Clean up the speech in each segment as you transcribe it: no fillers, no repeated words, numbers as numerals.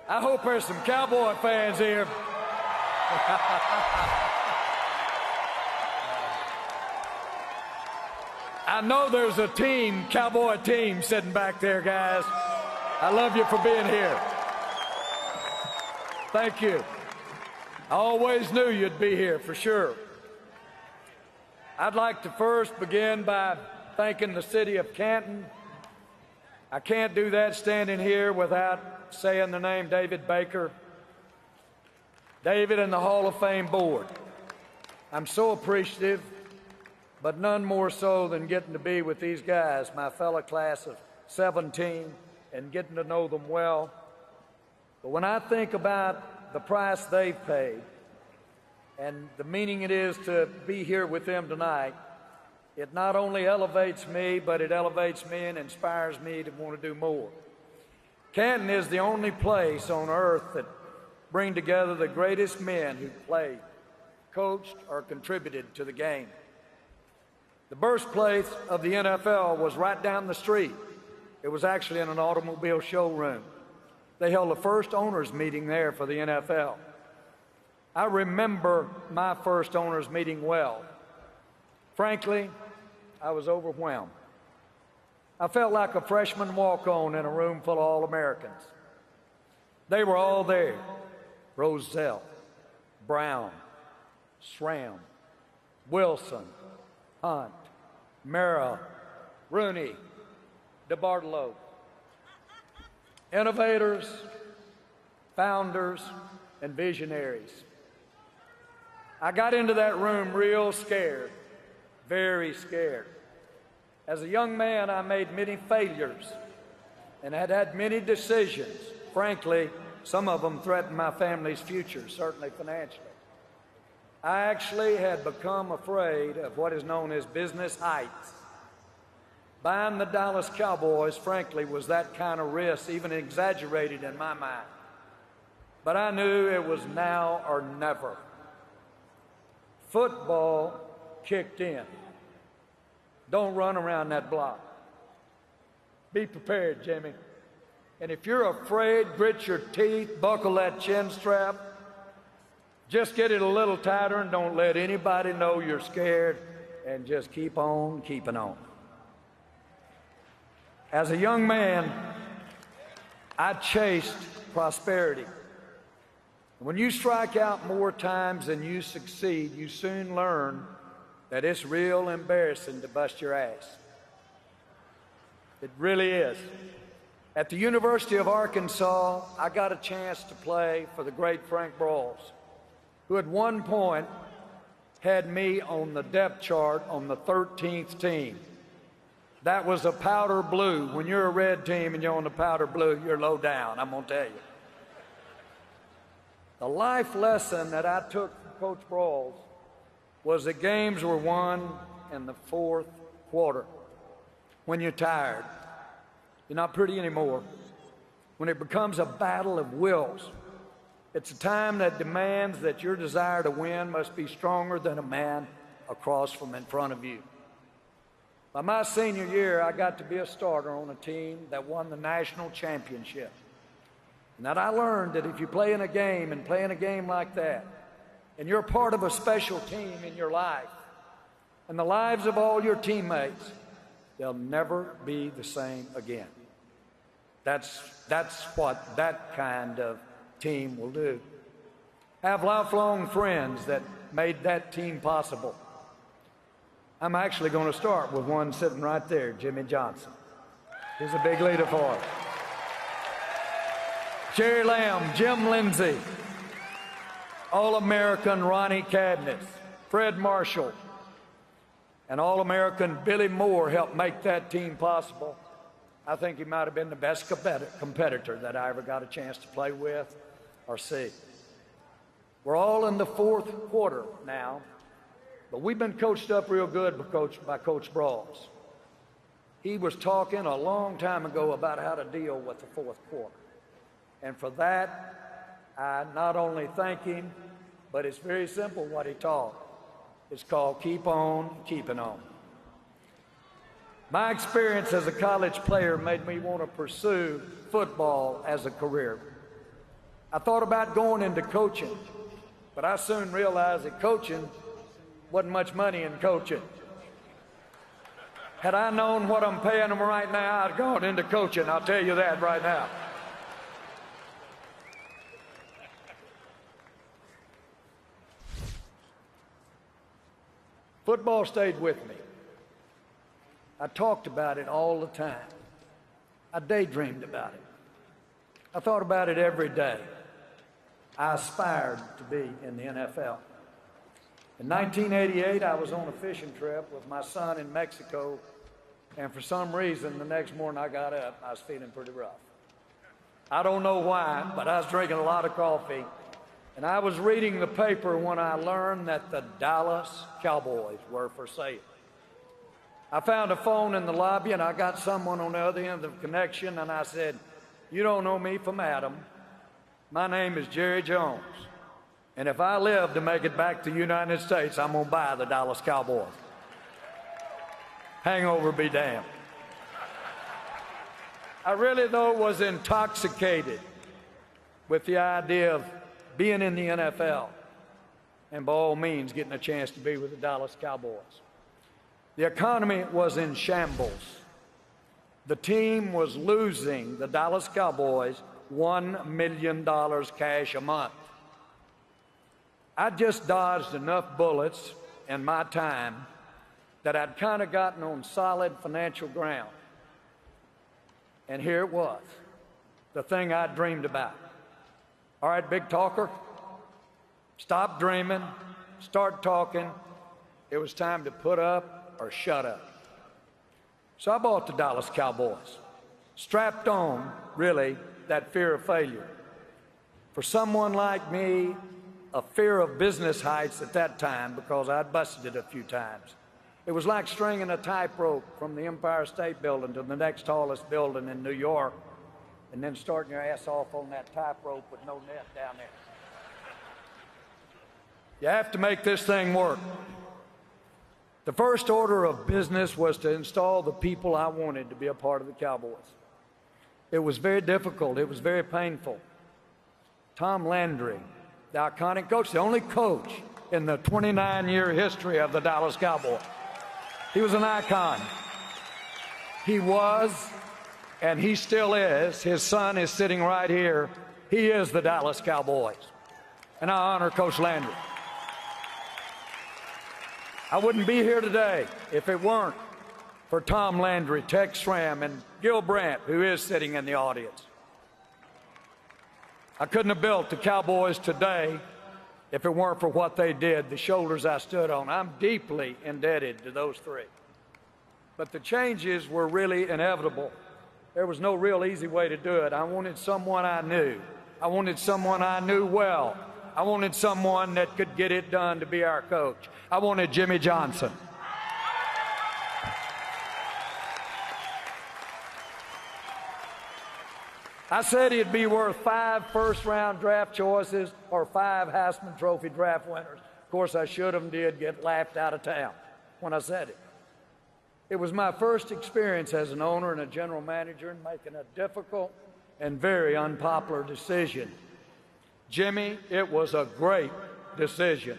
I hope there's some Cowboy fans here. I know there's a team, Cowboy team, sitting back there, guys. I love you for being here. Thank you. I always knew you'd be here, for sure. I'd like to first begin by thanking the city of Canton. I can't do that standing here without saying the name David Baker. David and the Hall of Fame board. I'm so appreciative, but none more so than getting to be with these guys, my fellow class of 17, and getting to know them well. But when I think about the price they've paid and the meaning it is to be here with them tonight, it not only elevates me, but it elevates me and inspires me to want to do more. Canton is the only place on earth that brings together the greatest men who played, coached, or contributed to the game. The birthplace of the NFL was right down the street. It was actually in an automobile showroom. They held the first owners meeting there for the NFL. I remember my first owners meeting well. Frankly, I was overwhelmed. I felt like a freshman walk-on in a room full of All-Americans. They were all there. Rozelle, Brown, Schramm, Wilson, Hunt, Merrill, Rooney, DeBartolo. Innovators, founders, and visionaries. I got into that room real scared, very scared. As a young man, I made many failures and had had many decisions. Frankly, some of them threatened my family's future, certainly financially. I actually had become afraid of what is known as business heights. Buying the Dallas Cowboys, frankly, was that kind of risk, even exaggerated in my mind. But I knew it was now or never. Football kicked in. Don't run around that block. Be prepared, Jimmy. And if you're afraid, grit your teeth, buckle that chin strap. Just get it a little tighter and don't let anybody know you're scared, and just keep on keeping on. As a young man, I chased prosperity. When you strike out more times than you succeed, you soon learn that it's real embarrassing to bust your ass. It really is. At the University of Arkansas, I got a chance to play for the great Frank Broyles, who at one point had me on the depth chart on the 13th team. That was a powder blue. When you're a red team and you're on the powder blue, you're low down, I'm gonna tell you. The life lesson that I took from Coach Broyles was that games were won in the fourth quarter. When you're tired, you're not pretty anymore. When it becomes a battle of wills, it's a time that demands that your desire to win must be stronger than a man across from in front of you. By my senior year, I got to be a starter on a team that won the national championship. And that I learned that if you play in a game and play in a game like that, and you're part of a special team in your life, and the lives of all your teammates, they'll never be the same again. That's what that kind of team will do. I have lifelong friends that made that team possible. I'm actually going to start with one sitting right there, Jimmy Johnson. He's a big leader for us. Jerry Lamb, Jim Lindsay, All-American Ronnie Cabness, Fred Marshall, and All-American Billy Moore helped make that team possible. I think he might have been the best competitor that I ever got a chance to play with or see. We're all in the fourth quarter now, but we've been coached up real good by Coach Broyles. He was talking a long time ago about how to deal with the fourth quarter. And for that, I not only thank him, but it's very simple what he taught. It's called keep on keeping on. My experience as a college player made me want to pursue football as a career. I thought about going into coaching, but I soon realized that coaching wasn't much money in coaching. Had I known what I'm paying them right now, I'd gone into coaching, I'll tell you that right now. Football stayed with me. I talked about it all the time. I daydreamed about it. I thought about it every day. I aspired to be in the NFL. In 1988, I was on a fishing trip with my son in Mexico, and for some reason, the next morning I got up, I was feeling pretty rough. I don't know why, but I was drinking a lot of coffee, and I was reading the paper when I learned that the Dallas Cowboys were for sale. I found a phone in the lobby, and I got someone on the other end of the connection, and I said, "You don't know me from Adam. My name is Jerry Jones, and if I live to make it back to the United States, I'm going to buy the Dallas Cowboys." Hangover be damned. I really, though, was intoxicated with the idea of being in the NFL and by all means getting a chance to be with the Dallas Cowboys. The economy was in shambles. The team was losing, the Dallas Cowboys, $1 million cash a month. I just dodged enough bullets in my time that I'd kind of gotten on solid financial ground. And here it was, the thing I dreamed about. All right, big talker, stop dreaming, start talking. It was time to put up or shut up. So I bought the Dallas Cowboys, strapped on, really, that fear of failure. For someone like me, a fear of business heights at that time, because I'd busted it a few times. It was like stringing a tightrope from the Empire State Building to the next tallest building in New York, and then starting your ass off on that tightrope with no net down there. You have to make this thing work. The first order of business was to install the people I wanted to be a part of the Cowboys. It was very difficult. It was very painful. Tom Landry, the iconic coach, the only coach in the 29-year history of the Dallas Cowboys. He was an icon. He was, and he still is. His son is sitting right here. He is the Dallas Cowboys. And I honor Coach Landry. I wouldn't be here today if it weren't for Tom Landry, Tex Schramm, and Gil Brandt, who is sitting in the audience. I couldn't have built the Cowboys today if it weren't for what they did, the shoulders I stood on. I'm deeply indebted to those three. But the changes were really inevitable. There was no real easy way to do it. I wanted someone I knew. I wanted someone I knew well. I wanted someone that could get it done to be our coach. I wanted Jimmy Johnson. I said he'd be worth 5 first-round draft choices or 5 Heisman Trophy draft winners. Of course, I should have did get laughed out of town when I said it. It was my first experience as an owner and a general manager in making a difficult and very unpopular decision. Jimmy, it was a great decision.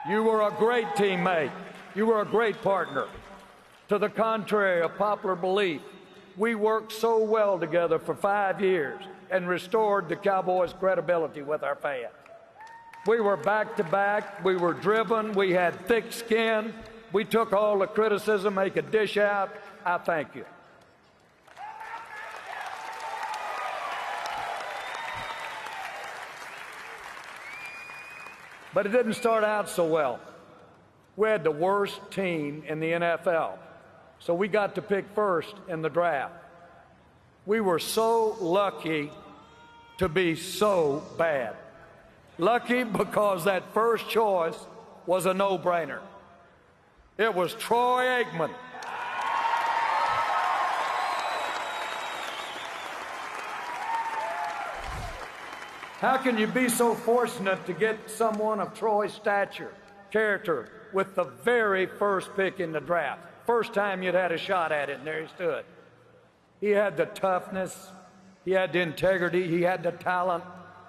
You were a great teammate. You were a great partner. To the contrary of popular belief, we worked so well together for 5 years and restored the Cowboys' credibility with our fans. We were back-to-back. We were driven. We had thick skin. We took all the criticism they could dish out. I thank you. But it didn't start out so well. We had the worst team in the NFL, so we got to pick first in the draft. We were so lucky to be so bad. Lucky because that first choice was a no-brainer. It was Troy Aikman. How can you be so fortunate to get someone of Troy's stature, character, with the very first pick in the draft? First time you'd had a shot at it, and there he stood. He had the toughness, he had the integrity, he had the talent,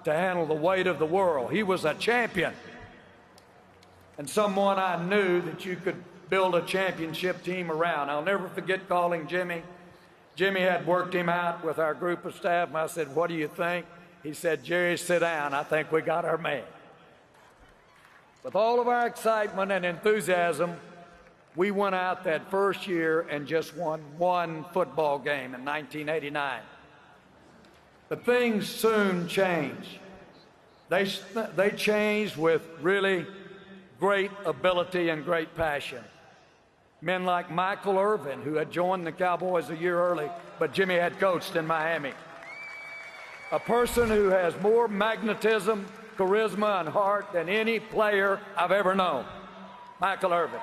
to handle the weight of the world. He was a champion, and someone I knew that you could build a championship team around. I'll never forget calling Jimmy. Jimmy had worked him out with our group of staff, and I said, "What do you think?" He said, "Jerry, sit down. I think we got our man." With all of our excitement and enthusiasm, we went out that first year and just won one football game in 1989. But things soon changed. They changed with really great ability and great passion. Men like Michael Irvin, who had joined the Cowboys a year early, but Jimmy had coached in Miami. A person who has more magnetism, charisma, and heart than any player I've ever known. Michael Irvin.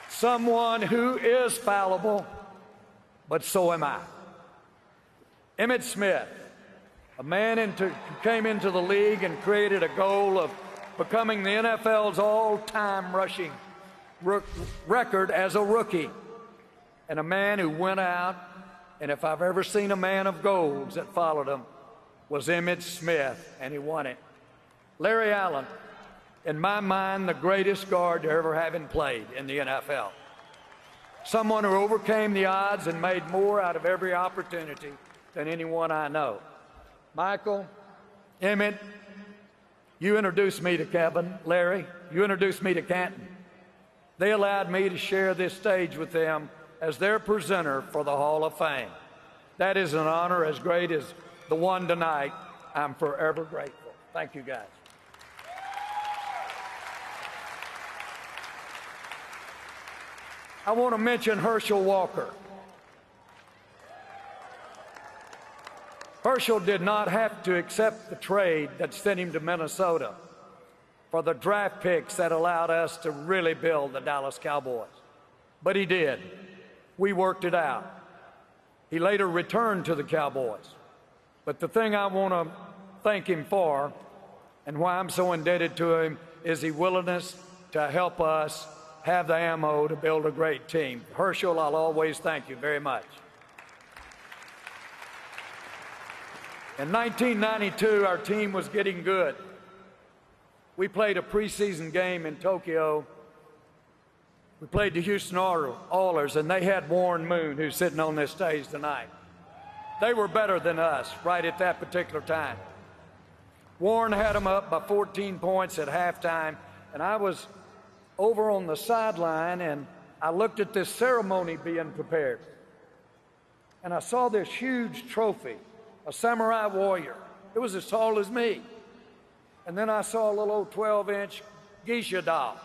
Someone who is fallible, but so am I. Emmitt Smith, a man who came into the league and created a goal of becoming the NFL's all-time rushing record as a rookie, and a man who went out, and if I've ever seen a man of goals that followed him, was Emmitt Smith, and he won it. Larry Allen, in my mind, the greatest guard to ever having played in the NFL. Someone who overcame the odds and made more out of every opportunity than anyone I know. Michael, Emmitt, you introduced me to Kevin, Larry, you introduced me to Canton. They allowed me to share this stage with them as their presenter for the Hall of Fame. That is an honor as great as the one tonight. I'm forever grateful. Thank you, guys. I want to mention Herschel Walker. Herschel did not have to accept the trade that sent him to Minnesota for the draft picks that allowed us to really build the Dallas Cowboys. But he did. We worked it out. He later returned to the Cowboys. But the thing I want to thank him for, and why I'm so indebted to him, is his willingness to help us have the ammo to build a great team. Herschel, I'll always thank you very much. In 1992, our team was getting good. We played a preseason game in Tokyo. We played the Houston Oilers, and they had Warren Moon, who's sitting on this stage tonight. They were better than us right at that particular time. Warren had them up by 14 points at halftime, and I was over on the sideline, and I looked at this ceremony being prepared. And I saw this huge trophy, a samurai warrior. It was as tall as me. And then I saw a little old 12-inch geisha doll.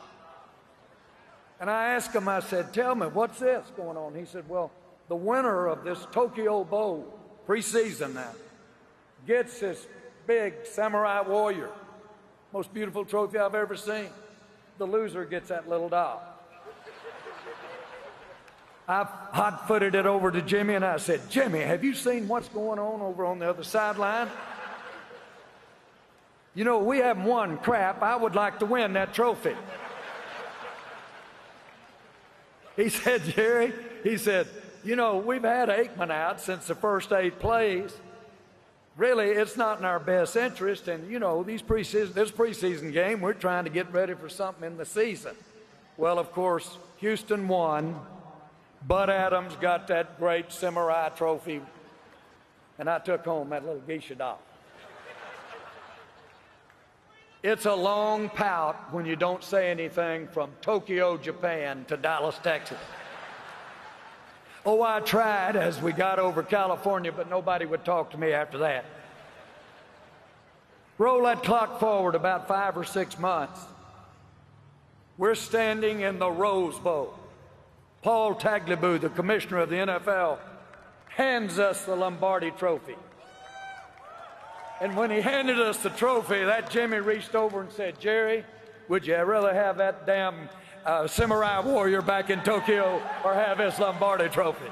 And I asked him, I said, "Tell me, what's this going on?" He said, "Well, the winner of this Tokyo Bowl, preseason now, gets this big samurai warrior. Most beautiful trophy I've ever seen. The loser gets that little doll." I hot-footed it over to Jimmy, and I said, "Jimmy, have you seen what's going on over on the other sideline? You know, we haven't won crap. I would like to win that trophy." He said, "Jerry," he said, "you know, we've had AIKMAN out since the first 8 plays. Really, it's not in our best interest, and you know, this preseason game, we're trying to get ready for something in the season." Well, of course, Houston won. Bud Adams got that great samurai trophy, and I took home that little geisha doll. It's a long pout when you don't say anything from Tokyo, Japan to Dallas, Texas. Oh, I tried as we got over California, but nobody would talk to me after that. Roll that clock forward about 5 or 6 months. We're standing in the Rose Bowl. Paul Tagliabue, the commissioner of the NFL, hands us the Lombardi Trophy. And when he handed us the trophy, that Jimmy reached over and said, "Jerry, would you rather have that damn samurai warrior back in Tokyo or have this Lombardi Trophy?"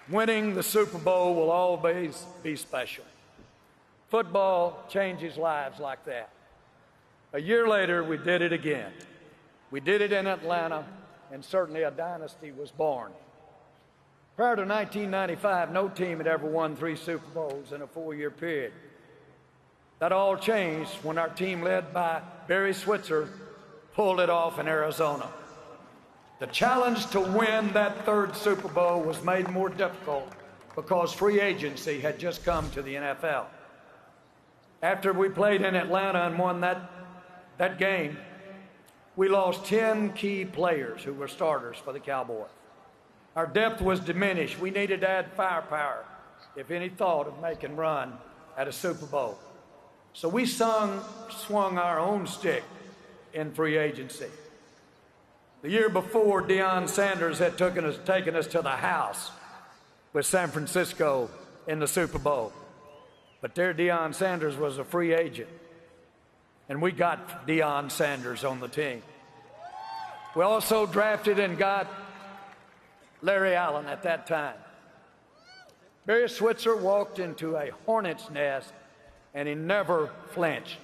Winning the Super Bowl will always be special. Football changes lives like that. A year later, we did it again. We did it in Atlanta, and certainly a dynasty was born. Prior to 1995, no team had ever won 3 Super Bowls in a 4-year period. That all changed when our team, led by Barry Switzer, pulled it off in Arizona. The challenge to win that 3rd Super Bowl was made more difficult because free agency had just come to the NFL. After we played in Atlanta and won that game, we lost 10 key players who were starters for the Cowboys. Our depth was diminished. We needed to add firepower, if any thought of making run at a Super Bowl. So we swung our own stick in free agency. The year before, Deion Sanders had taken us to the house with San Francisco in the Super Bowl. But there, Deion Sanders was a free agent, and we got Deion Sanders on the team. We also drafted and got Larry Allen at that time. Barry Switzer walked into a hornet's nest, and he never flinched.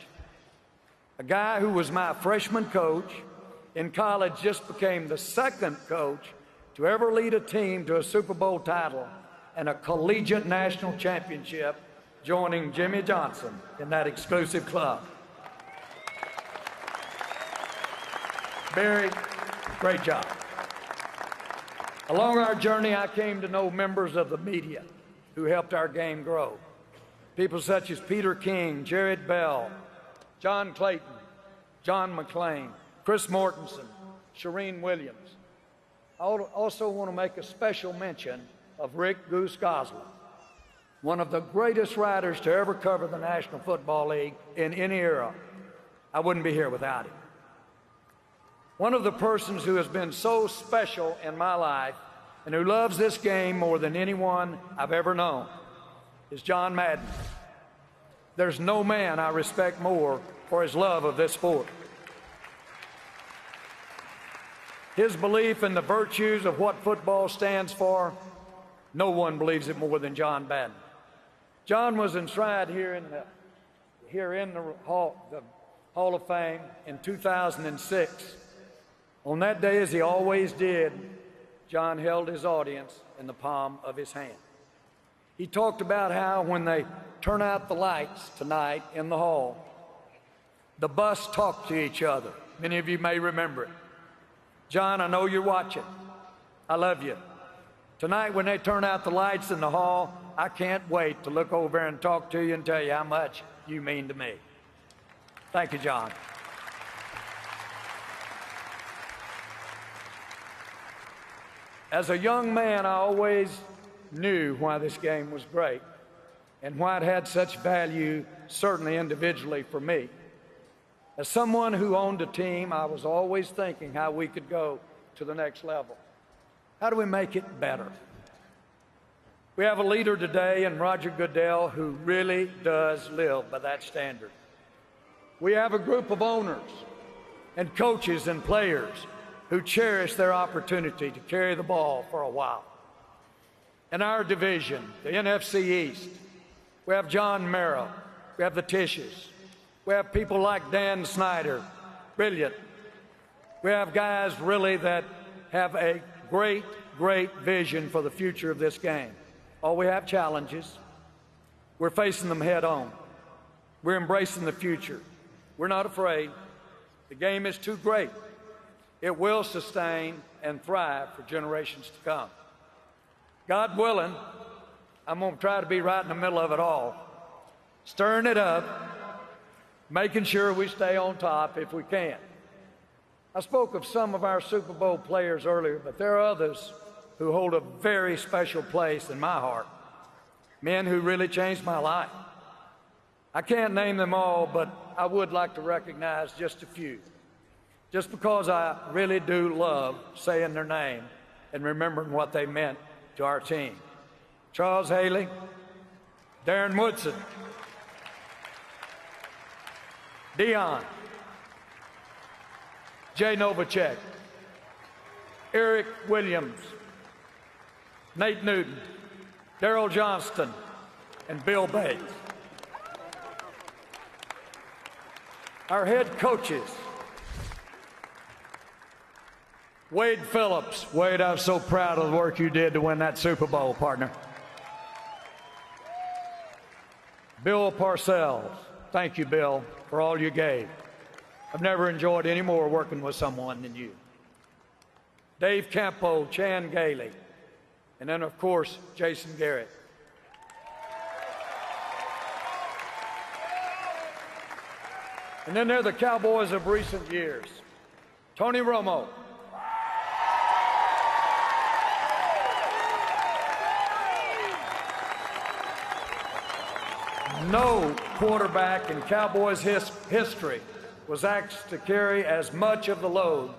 A guy who was my freshman coach in college just became the 2nd coach to ever lead a team to a Super Bowl title and a collegiate national championship, joining Jimmy Johnson in that exclusive club. Barry, great job. Along our journey, I came to know members of the media who helped our game grow. People such as Peter King, Jared Bell, John Clayton, John McClain, Chris Mortensen, Shireen Williams. I also want to make a special mention of Rick Goose Gosling, one of the greatest writers to ever cover the National Football League in any era. I wouldn't be here without him. One of the persons who has been so special in my life and who loves this game more than anyone I've ever known is John Madden. There's no man I respect more for his love of this sport. His belief in the virtues of what football stands for, no one believes it more than John Madden. John was enshrined here in the Hall of Fame in 2006. On that day, as he always did, John held his audience in the palm of his hand. He talked about how when they turn out the lights tonight in the hall, the bus talked to each other. Many of you may remember it. John, I know you're watching. I love you. Tonight, when they turn out the lights in the hall, I can't wait to look over and talk to you and tell you how much you mean to me. Thank you, John. As a young man, I always knew why this game was great and why it had such value, certainly individually for me. As someone who owned a team, I was always thinking how we could go to the next level. How do we make it better? We have a leader today in Roger Goodell who really does live by that standard. We have a group of owners and coaches and players who cherish their opportunity to carry the ball for a while. In our division, the NFC East, we have John Merrill, we have the Tishes, we have people like Dan Snyder, brilliant. We have guys really that have a great, great vision for the future of this game. Oh, we have challenges. We're facing them head on. We're embracing the future. We're not afraid. The game is too great. It will sustain and thrive for generations to come. God willing, I'm going to try to be right in the middle of it all, stirring it up, making sure we stay on top if we can. I spoke of some of our Super Bowl players earlier, but there are others who hold a very special place in my heart, men who really changed my life. I can't name them all, but I would like to recognize just a few, just because I really do love saying their name and remembering what they meant to our team. Charles Haley, Darren Woodson, Dion, Jay Novacek, Eric Williams, Nate Newton, Daryl Johnston, and Bill Bates. Our head coaches, Wade Phillips. Wade, I was so proud of the work you did to win that Super Bowl, partner. Bill Parcells. Thank you, Bill, for all you gave. I've never enjoyed any more working with someone than you. Dave Campo, Chan Gailey, and then, of course, Jason Garrett. And then there are the Cowboys of recent years. Tony Romo. No quarterback in Cowboys history was asked to carry as much of the load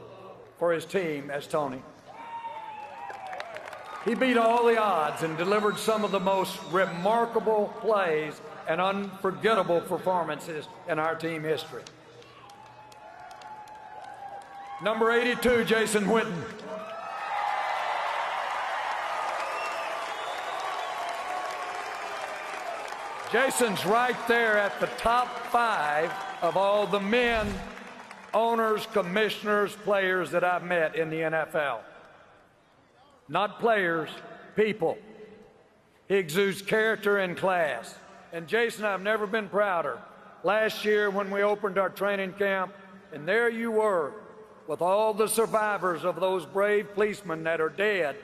for his team as Tony. He beat all the odds and delivered some of the most remarkable plays and unforgettable performances in our team history. Number 82, Jason Witten. Jason's right there at the top 5 of all the men, owners, commissioners, players that I've met in the NFL. Not players, people. He exudes character and class. And Jason, I've never been prouder. Last year when we opened our training camp, and there you were with all the survivors of those brave policemen that are dead.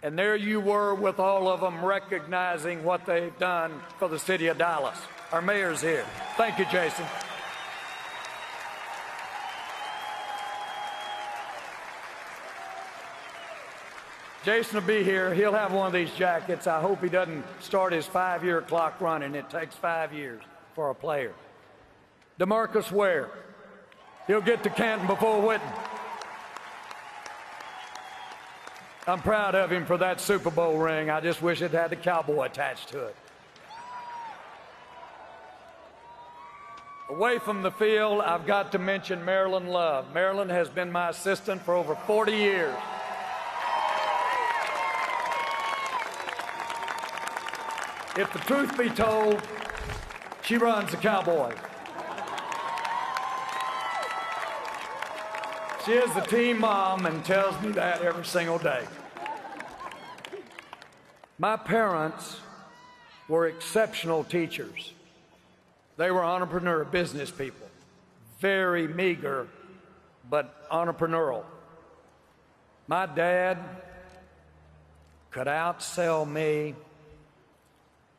And there you were with all of them recognizing what they've done for the city of Dallas. Our mayor's here. Thank you, Jason. Jason will be here. He'll have one of these jackets. I hope he doesn't start his 5-year clock running. It takes 5 years for a player. DeMarcus Ware. He'll get to Canton before Witten. I'm proud of him for that Super Bowl ring. I just wish it had the cowboy attached to it. Away from the field, I've got to mention Marilyn Love. Marilyn has been my assistant for over 40 years. If the truth be told, she runs the Cowboys. She is the team mom and tells me that every single day. My parents were exceptional teachers. They were entrepreneur business people, very meager, but entrepreneurial. My dad could outsell me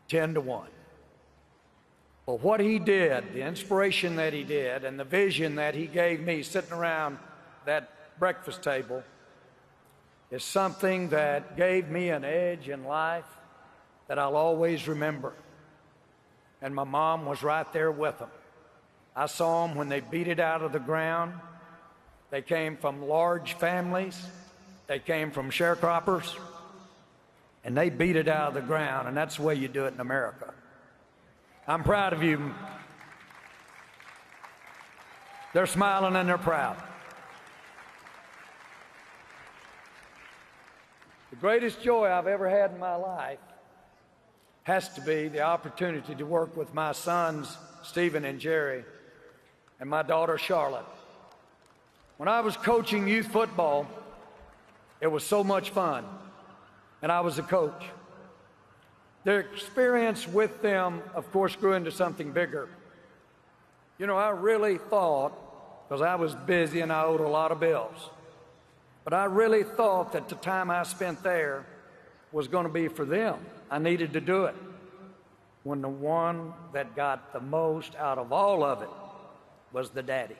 10 to 1. But what he did, the inspiration that he did, and the vision that he gave me sitting around that breakfast table is something that gave me an edge in life that I'll always remember. And my mom was right there with them. I saw them when they beat it out of the ground. They came from large families. They came from sharecroppers. And they beat it out of the ground, and that's the way you do it in America. I'm proud of you. They're smiling and they're proud. The greatest joy I've ever had in my life has to be the opportunity to work with my sons, Stephen and Jerry, and my daughter, Charlotte. When I was coaching youth football, it was so much fun, and I was a coach. Their experience with them, of course, grew into something bigger. You know, I really thought, because I was busy and I owed a lot of bills, but I really thought that the time I spent there was going to be for them. I needed to do it. When the one that got the most out of all of it was the daddy.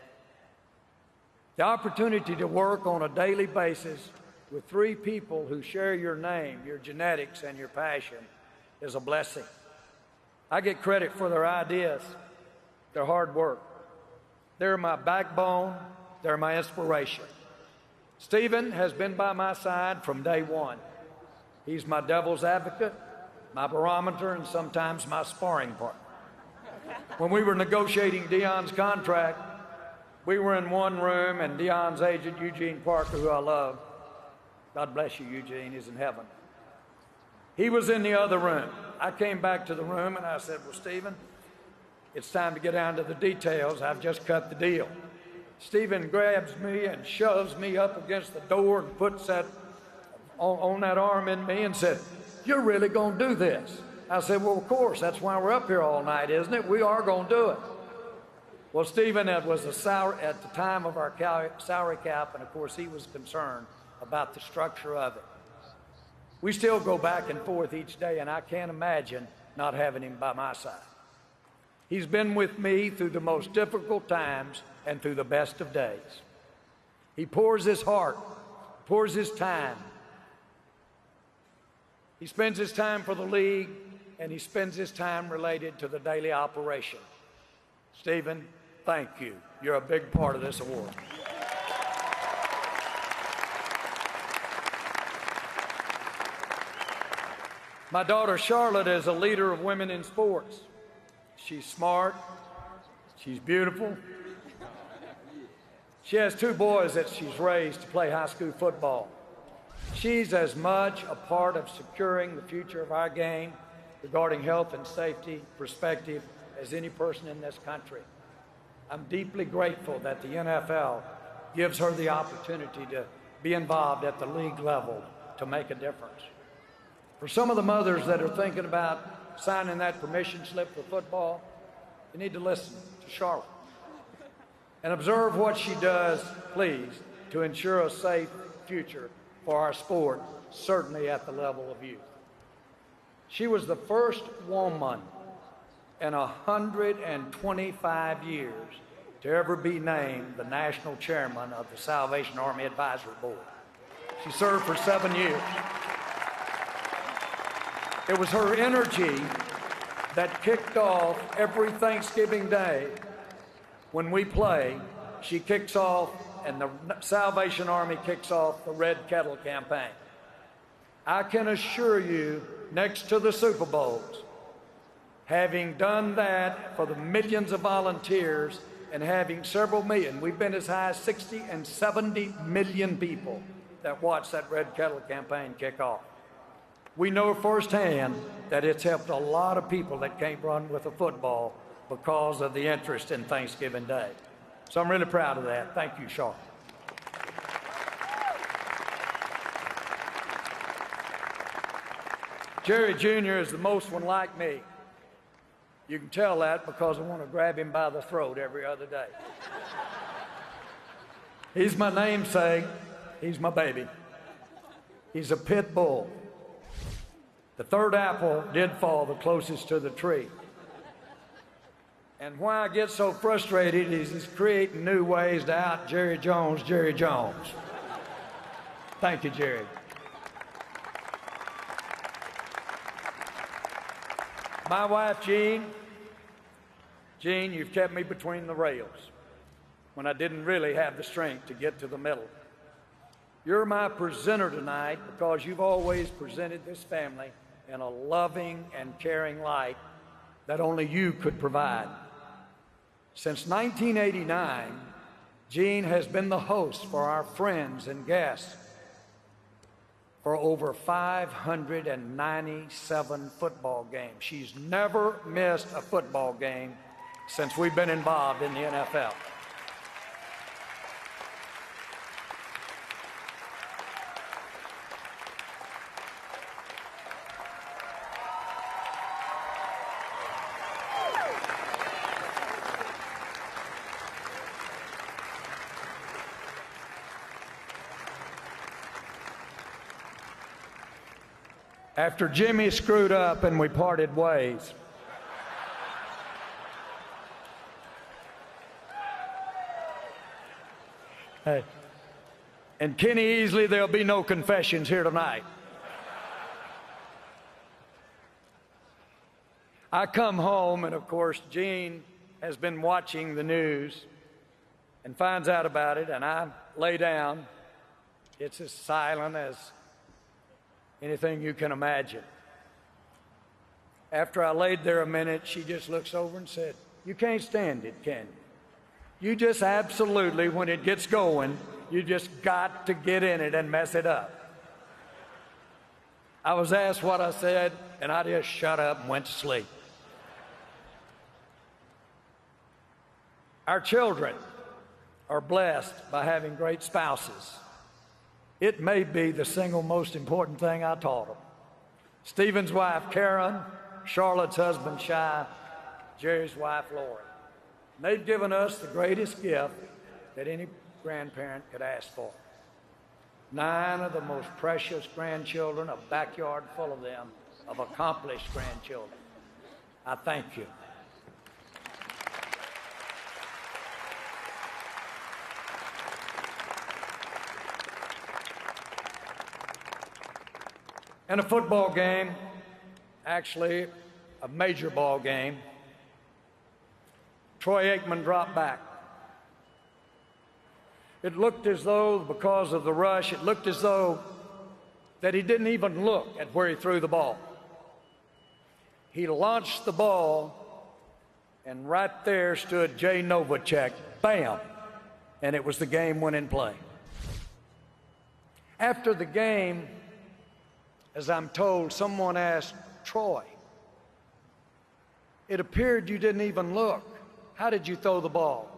The opportunity to work on a daily basis with 3 people who share your name, your genetics, and your passion is a blessing. I get credit for their ideas, their hard work. They're my backbone. They're my inspiration. Stephen has been by my side from day one. He's my devil's advocate, my barometer, and sometimes my sparring partner. When we were negotiating Deion's contract, we were in one room, and Deion's agent, Eugene Parker, who I love, God bless you, Eugene, he's in heaven. He was in the other room. I came back to the room, and I said, well, Stephen, it's time to get down to the details. I've just cut the deal. Stephen grabs me and shoves me up against the door and puts that on that arm in me and said, "You're really going to do this?" I said, "Well, of course, that's why we're up here all night, isn't it? We are going to do it." Well, Stephen was at the time of our salary cap, and of course he was concerned about the structure of it. We still go back and forth each day, and I can't imagine not having him by my side. He's been with me through the most difficult times and through the best of days. He pours his heart, pours his time. He spends his time for the league, and he spends his time related to the daily operation. Stephen, thank you. You're a big part of this award. My daughter Charlotte is a leader of women in sports. She's smart, she's beautiful. She has 2 boys that she's raised to play high school football. She's as much a part of securing the future of our game regarding health and safety perspective as any person in this country. I'm deeply grateful that the NFL gives her the opportunity to be involved at the league level to make a difference. For some of the mothers that are thinking about signing that permission slip for football, you need to listen to Charlotte and observe what she does, please, to ensure a safe future for our sport, certainly at the level of youth. She was the first woman in 125 years to ever be named the national chairman of the Salvation Army Advisory Board. She served for 7 years. It was her energy that kicked off every Thanksgiving Day when we play. She kicks off, and the Salvation Army kicks off the Red Kettle campaign. I can assure you, next to the Super Bowls, having done that for the millions of volunteers and having several million, we've been as high as 60 and 70 million people that watch that Red Kettle campaign kick off. We know firsthand that it's helped a lot of people that can't run with a football because of the interest in Thanksgiving Day. So I'm really proud of that. Thank you, Sean. Jerry Jr. is the most one like me. You can tell that because I want to grab him by the throat every other day. He's my namesake. He's my baby. He's a pit bull. The third apple did fall the closest to the tree. And why I get so frustrated is he's creating new ways to out Jerry Jones, Jerry Jones. Thank you, Jerry. My wife, Jean, you've kept me between the rails when I didn't really have the strength to get to the middle. You're my presenter tonight because you've always presented this family in a loving and caring light that only you could provide. Since 1989, Jean has been the host for our friends and guests for over 597 football games. She's never missed a football game since we've been involved in the NFL. After Jimmy screwed up and we parted ways, hey, and Kenny Easley, there'll be no confessions here tonight. I come home, and of course, Gene has been watching the news and finds out about it, and I lay down. It's as silent as anything you can imagine. After I laid there a minute, she just looks over and said, "You can't stand it, can you? You just absolutely, when it gets going, you just got to get in it and mess it up." I was asked what I said, and I just shut up and went to sleep. Our children are blessed by having great spouses. It may be the single most important thing I taught them. Stephen's wife, Karen, Charlotte's husband, Shai, Jerry's wife, Lori. They've given us the greatest gift that any grandparent could ask for. 9 of the most precious grandchildren, a backyard full of them, of accomplished grandchildren. I thank you. In a football game, actually a major ball game, Troy Aikman dropped back. It looked as though, because of the rush, it looked as though that he didn't even look at where he threw the ball. He launched the ball, and right there stood Jay Novacek, bam, and it was the game-winning play. After the game, as I'm told, someone asked Troy, it appeared you didn't even look. How did you throw the ball?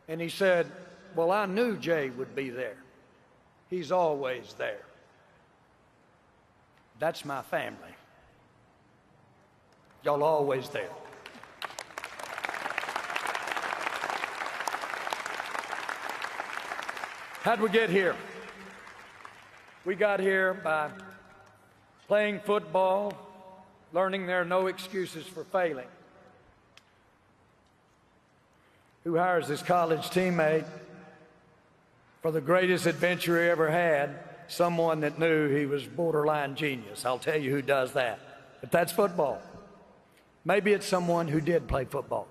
And he said, well, I knew Jay would be there. He's always there. That's my family. Y'all always there. How'd we get here? We got here by playing football, learning there are no excuses for failing. Who hires his college teammate for the greatest adventure he ever had? Someone that knew he was borderline genius. I'll tell you who does that. But that's football. Maybe it's someone who did play football.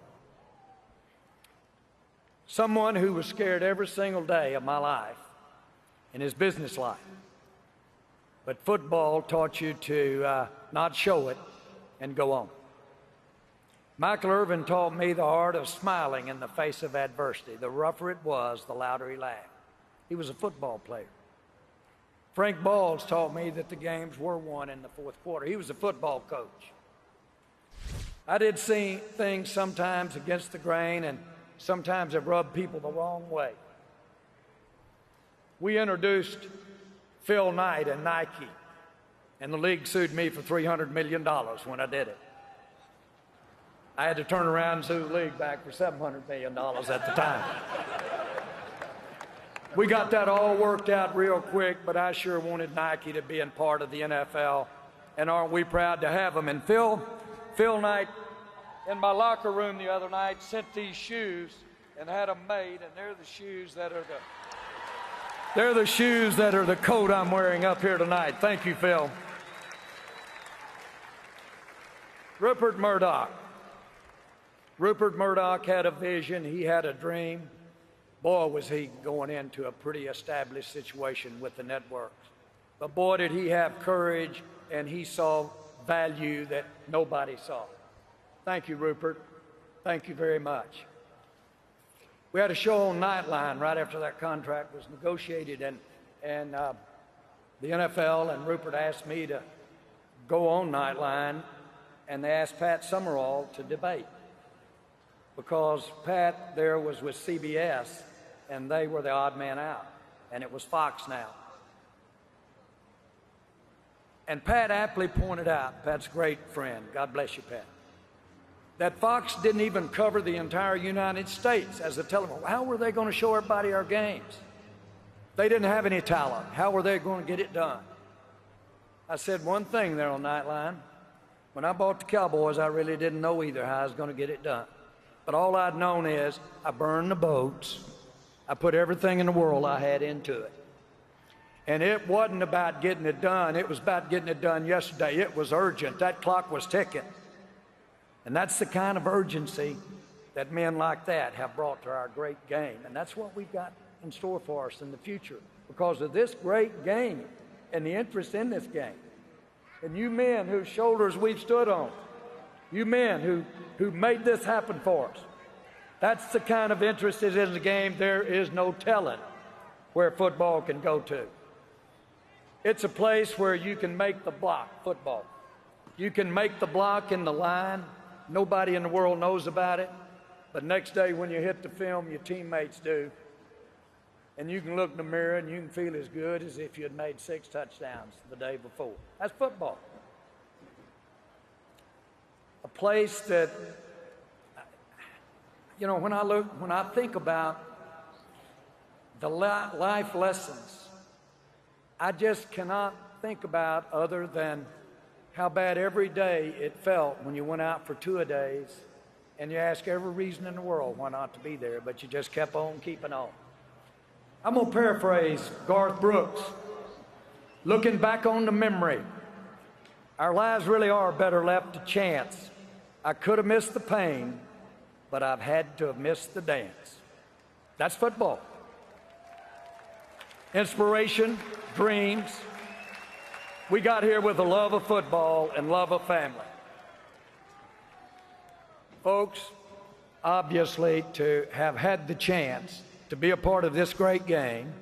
Someone who was scared every single day of my life in his business life. But football taught you to not show it and go on. Michael Irvin taught me the art of smiling in the face of adversity. The rougher it was, the louder he laughed. He was a football player. Frank Balls taught me that the games were won in the fourth quarter. He was a football coach. I did see things sometimes against the grain, and sometimes it rubbed people the wrong way. We introduced Phil Knight and Nike, and the league sued me for $300 million when I did it. I had to turn around and sue the league back for $700 million at the time. We got that all worked out real quick, but I sure wanted Nike to be in part of the NFL, and aren't we proud to have them? And Phil Knight, in my locker room the other night, sent these shoes and had them made, and they're the shoes that are the coat I'm wearing up here tonight. Thank you, Phil. Rupert Murdoch. Rupert Murdoch had a vision. He had a dream. Boy, was he going into a pretty established situation with the networks. But boy, did he have courage, and he saw value that nobody saw. Thank you, Rupert. Thank you very much. We had a show on Nightline right after that contract was negotiated, and the NFL and Rupert asked me to go on Nightline, and they asked Pat Summerall to debate because Pat there was with CBS, and they were the odd man out, and it was Fox now. And Pat aptly pointed out, Pat's a great friend, God bless you, Pat, that Fox didn't even cover the entire United States as a television. How were they going to show everybody our games? They didn't have any talent. How were they going to get it done? I said one thing there on Nightline. When I bought the Cowboys, I really didn't know either how I was going to get it done. But all I'd known is I burned the boats. I put everything in the world I had into it. And it wasn't about getting it done. It was about getting it done yesterday. It was urgent. That clock was ticking. And that's the kind of urgency that men like that have brought to our great game. And that's what we've got in store for us in the future because of this great game and the interest in this game. And you men whose shoulders we've stood on, you men who made this happen for us, that's the kind of interest that is in the game. There is no telling where football can go to. It's a place where you can make the block, football. You can make the block in the line. Nobody in the world knows about it. But next day when you hit the film, your teammates do. And you can look in the mirror and you can feel as good as if you had made 6 touchdowns the day before. That's football. A place that, you know, when I think about the life lessons, I just cannot think about other than how bad every day it felt when you went out for 2-a-days and you asked every reason in the world why not to be there, but you just kept on keeping on. I'm going to paraphrase Garth Brooks. Looking back on the memory, our lives really are better left to chance. I could have missed the pain, but I've had to have missed the dance. That's football. Inspiration, dreams. We got here with a love of football and love of family. Folks, obviously, to have had the chance to be a part of this great game,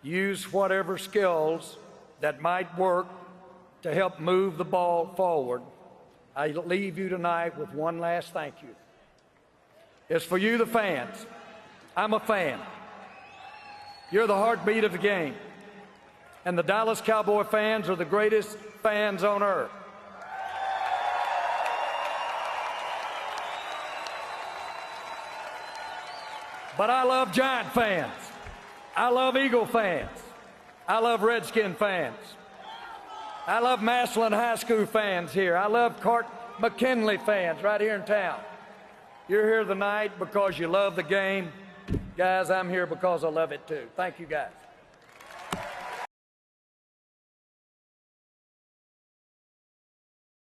use whatever skills that might work to help move the ball forward, I leave you tonight with one last thank you. It's for you, the fans. I'm a fan. You're the heartbeat of the game. And the Dallas Cowboy fans are the greatest fans on earth. But I love Giant fans. I love Eagle fans. I love Redskin fans. I love Massillon High School fans here. I love Cart McKinley fans right here in town. You're here tonight because you love the game. Guys, I'm here because I love it too. Thank you, guys.